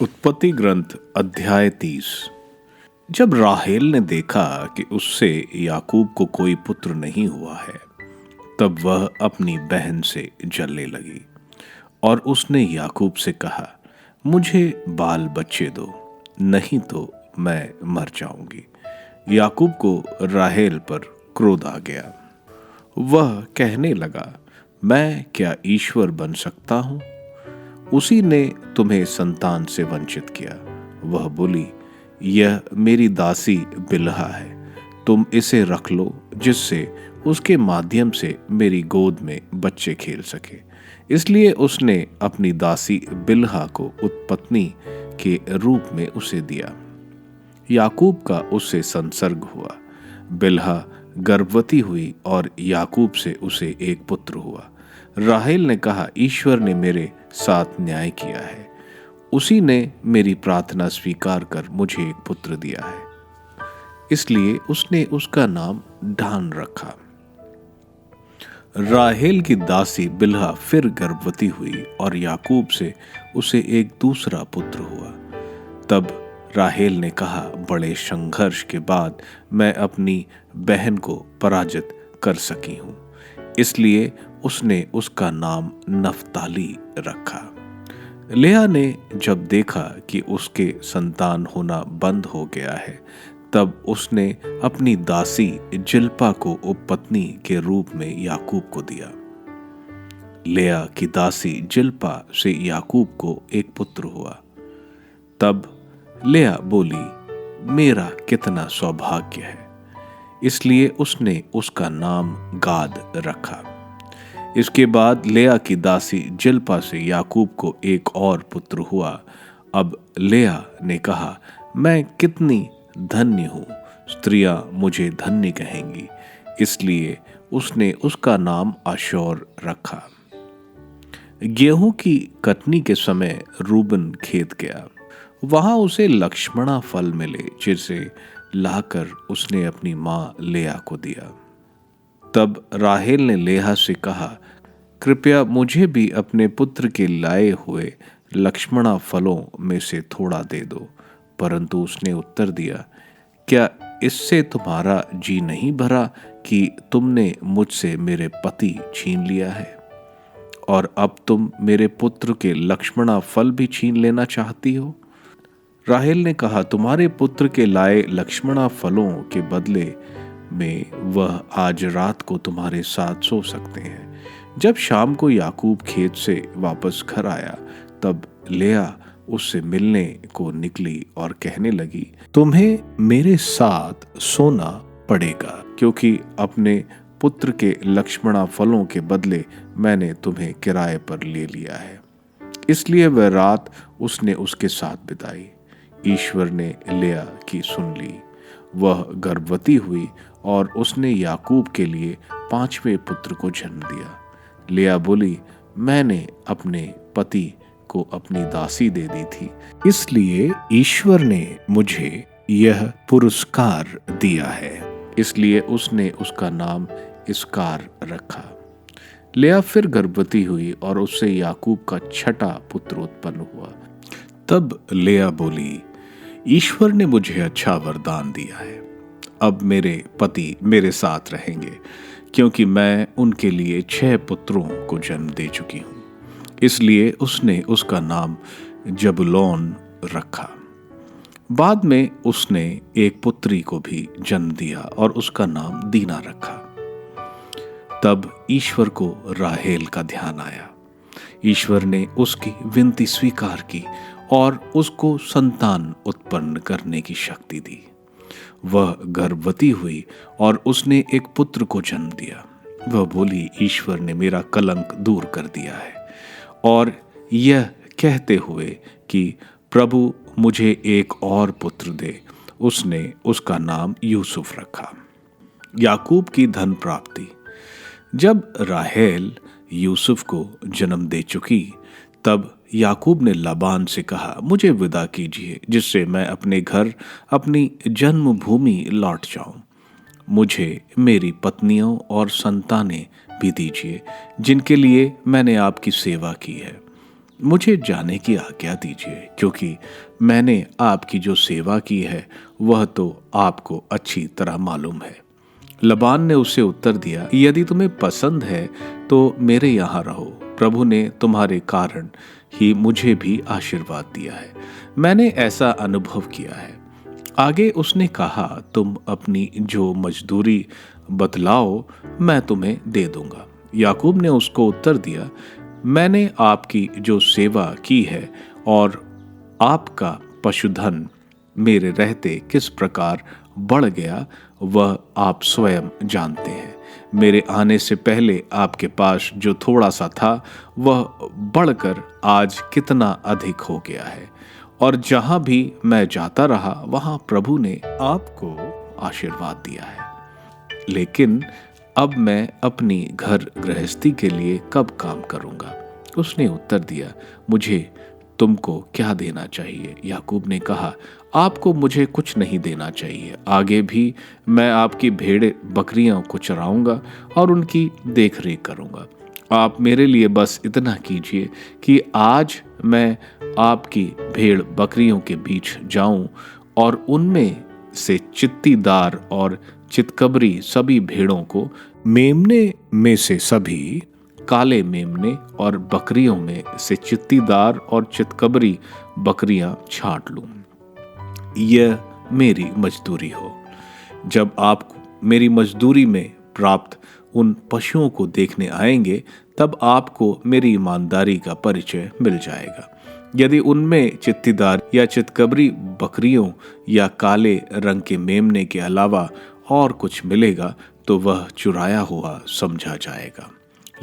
उत्पत्ति ग्रंथ अध्याय 30। जब राहेल ने देखा कि उससे याकूब को कोई पुत्र नहीं हुआ है, तब वह अपनी बहन से जलने लगी और उसने याकूब से कहा, मुझे बाल बच्चे दो, नहीं तो मैं मर जाऊंगी। याकूब को राहेल पर क्रोध आ गया। वह कहने लगा, मैं क्या ईश्वर बन सकता हूं? उसी ने तुम्हें संतान से वंचित किया। वह बोली, यह मेरी दासी बिल्हा है, तुम इसे रख लो, जिससे उसके माध्यम से मेरी गोद में बच्चे खेल सके। इसलिए उसने अपनी दासी बिल्हा को उत्पत्ति के रूप में उसे दिया। याकूब का उससे संसर्ग हुआ। बिल्हा गर्भवती हुई और याकूब से उसे एक पुत्र हुआ। राहेल ने कहा, ईश्वर ने मेरे साथ न्याय किया है, उसी ने मेरी प्रार्थना स्वीकार कर मुझे एक पुत्र दिया है। इसलिए उसने उसका नाम ढान रखा। राहेल की दासी बिल्हा फिर गर्भवती हुई और याकूब से उसे एक दूसरा पुत्र हुआ। तब राहेल ने कहा, बड़े संघर्ष के बाद मैं अपनी बहन को पराजित कर सकी हूं। इसलिए उसने उसका नाम नफ्ताली रखा। लेआ ने जब देखा कि उसके संतान होना बंद हो गया है, तब उसने अपनी दासी जिल्पा को उपपत्नी के रूप में याकूब को दिया। लेआ की दासी जिल्पा से याकूब को एक पुत्र हुआ। तब लेआ बोली, मेरा कितना सौभाग्य है। इसलिए उसने उसका नाम गाद रखा। इसके बाद लेआ की दासी जिल्पा से याकूब को एक और पुत्र हुआ। अब लेआ ने कहा, मैं कितनी धन्य हूं, स्त्रियां मुझे धन्य कहेंगी। इसलिए उसने उसका नाम आशोर रखा। गेहूं की कटनी के समय रूबन खेत गया। वहां उसे लक्ष्मणा फल मिले, जिसे लाकर उसने अपनी मां लेआ को दिया। तब राहेल ने लेआ से कहा, कृपया मुझे भी अपने पुत्र के लाए हुए लक्ष्मणा फलों में से थोड़ा दे दो। परंतु उसने उत्तर दिया, क्या इससे तुम्हारा जी नहीं भरा कि तुमने मुझसे मेरे पति छीन लिया है, और अब तुम मेरे पुत्र के लक्ष्मणा फल भी छीन लेना चाहती हो? राहेल ने कहा, तुम्हारे पुत्र के लाए लक्ष्मणा फलों के बदले में वह आज रात को तुम्हारे साथ सो सकते हैं। जब शाम को याकूब खेत से वापस घर आया, तब लेआ उससे मिलने को निकली और कहने लगी, तुम्हें मेरे साथ सोना पड़ेगा, क्योंकि अपने पुत्र के लक्ष्मणा फलों के बदले मैंने तुम्हें किराए पर ले लिया है। इसलिए वह रात उसने उसके साथ बिताई। ईश्वर ने लेआ की सुन ली। वह गर्भवती हुई और उसने याकूब के लिए 5वें पुत्र को जन्म दिया। लेआ बोली, मैंने अपने पति को अपनी दासी दे दी थी, इसलिए ईश्वर ने मुझे यह पुरस्कार दिया है। इसलिए उसने उसका नाम इसकार रखा। लेआ फिर गर्भवती हुई और उससे याकूब का 6वां पुत्र उत्पन्न हुआ। तब लेआ बोली, ईश्वर ने मुझे अच्छा वरदान दिया है। अब मेरे पति मेरे साथ रहेंगे, क्योंकि मैं उनके लिए 6 पुत्रों को जन्म दे चुकी हूं। इसलिए उसने उसका नाम जबूलून रखा। बाद में उसने एक पुत्री को भी जन्म दिया और उसका नाम दीना रखा। तब ईश्वर को राहेल का ध्यान आया। ईश्वर ने उसकी विनती स्वीकार की और उसको संतान उत्पन्न करने की शक्ति दी। वह गर्भवती हुई और उसने एक पुत्र को जन्म दिया। वह बोली, ईश्वर ने मेरा कलंक दूर कर दिया है। और यह कहते हुए कि प्रभु मुझे एक और पुत्र दे, उसने उसका नाम यूसुफ रखा। याकूब की धन प्राप्ति। जब राहेल यूसुफ को जन्म दे चुकी, तब याकूब ने लाबान से कहा, मुझे विदा कीजिए, जिससे मैं अपने घर, अपनी जन्मभूमि लौट जाऊं। मुझे मेरी पत्नियों और संतानें भी दीजिए, जिनके लिए मैंने आपकी सेवा की है। मुझे जाने की आज्ञा दीजिए, क्योंकि मैंने आपकी जो सेवा की है वह तो आपको अच्छी तरह मालूम है। लबान ने उसे उत्तर दिया, यदि तुम्हें पसंद है तो मेरे यहाँ रहो। प्रभु ने तुम्हारे कारण ही मुझे भी आशीर्वाद दिया है। मैंने ऐसा अनुभव किया है। आगे उसने कहा, तुम अपनी जो मजदूरी बतलाओ, मैं तुम्हें दे दूंगा। याकूब ने उसको उत्तर दिया, मैंने आपकी जो सेवा की है और आपका पशुधन मेरे रहते किस प्रकार बढ़ गया, वह आप स्वयं जानते हैं। मेरे आने से पहले आपके पास जो थोड़ा सा था वह बढ़कर आज कितना अधिक हो गया है, और जहां भी मैं जाता रहा वहां प्रभु ने आपको आशीर्वाद दिया है। लेकिन अब मैं अपनी घर गृहस्थी के लिए कब काम करूंगा? उसने उत्तर दिया, मुझे तुमको क्या देना चाहिए? याकूब ने कहा, आपको मुझे कुछ नहीं देना चाहिए। आगे भी मैं आपकी भेड़ बकरियों को चराऊंगा और उनकी देखरेख करूंगा। आप मेरे लिए बस इतना कीजिए कि आज मैं आपकी भेड़ बकरियों के बीच जाऊं और उनमें से चित्तीदार और चितकबरी सभी भेड़ों को, मेमने में से सभी काले मेमने और बकरियों में से चित्तीदार और चितकबरी बकरियां छांट लूं। यह मेरी मजदूरी हो। जब आप मेरी मजदूरी में प्राप्त उन पशुओं को देखने आएंगे, तब आपको मेरी ईमानदारी का परिचय मिल जाएगा। यदि उनमें चित्तीदार या चितकबरी बकरियों या काले रंग के मेमने के अलावा और कुछ मिलेगा तो वह चुराया हुआ समझा जाएगा।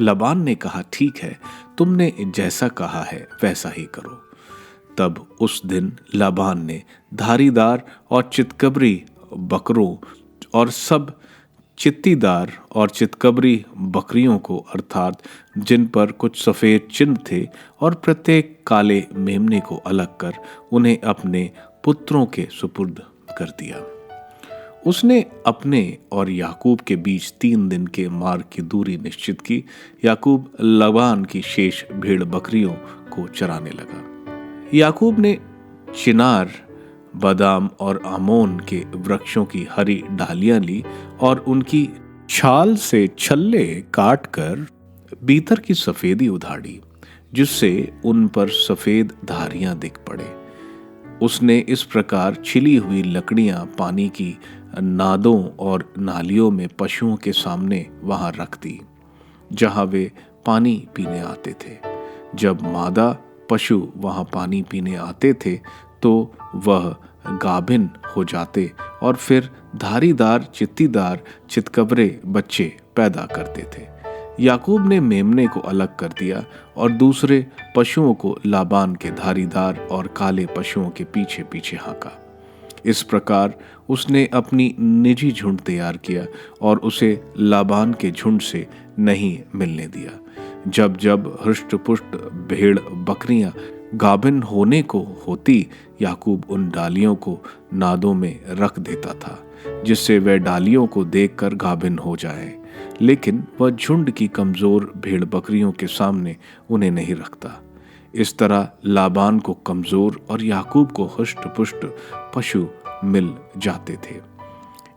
लबान ने कहा, ठीक है, तुमने जैसा कहा है वैसा ही करो। तब उस दिन लाबान ने धारीदार और चितकबरी बकरों और सब चित्तीदार और चितकबरी बकरियों को, अर्थात जिन पर कुछ सफ़ेद चिन्ह थे, और प्रत्येक काले मेमने को अलग कर उन्हें अपने पुत्रों के सुपुर्द कर दिया। उसने अपने और याकूब के बीच 3 दिन के मार्ग की दूरी निश्चित की। याकूब लबान की शेष भेड़ बकरियों को चराने लगा। याकूब ने चिनार, बादाम और आमोन के वृक्षों की हरी डालियां ली और उनकी छाल से छल्ले काटकर भीतर की सफेदी उधाड़ी, जिससे उन पर सफेद धारियां दिख पड़े। उसने इस प्रकार छिली हुई लकड़ियां पानी की नादों और नालियों में पशुओं के सामने वहां रख दी, जहां वे पानी पीने आते थे। जब मादा पशु वहां पानी पीने आते थे तो वह गाभिन हो जाते और फिर धारीदार चित्तीदार चितकबरे बच्चे पैदा करते थे। याकूब ने मेमने को अलग कर दिया और दूसरे पशुओं को लाबान के धारीदार और काले पशुओं के पीछे पीछे हाँका। इस प्रकार उसने अपनी निजी झुंड तैयार किया और उसे लाबान के झुंड से नहीं मिलने दिया। जब जब हृष्ट-पुष्ट भेड़ बकरियां गाभिन होने को होती, याकूब उन डालियों को नादों में रख देता था, जिससे वह डालियों को देखकर गाभिन हो जाए। लेकिन वह झुंड की कमजोर भेड़ बकरियों के सामने उन्हें नहीं रखता। इस तरह लाबान को कमजोर और याकूब को हृष्ट-पुष्ट पशु मिल जाते थे।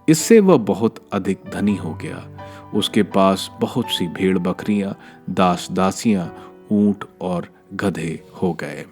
इससे वह बहुत अधिक धनी हो गया। उसके पास बहुत सी भेड़ बकरियां, दास दासियां, ऊंट और गधे हो गए।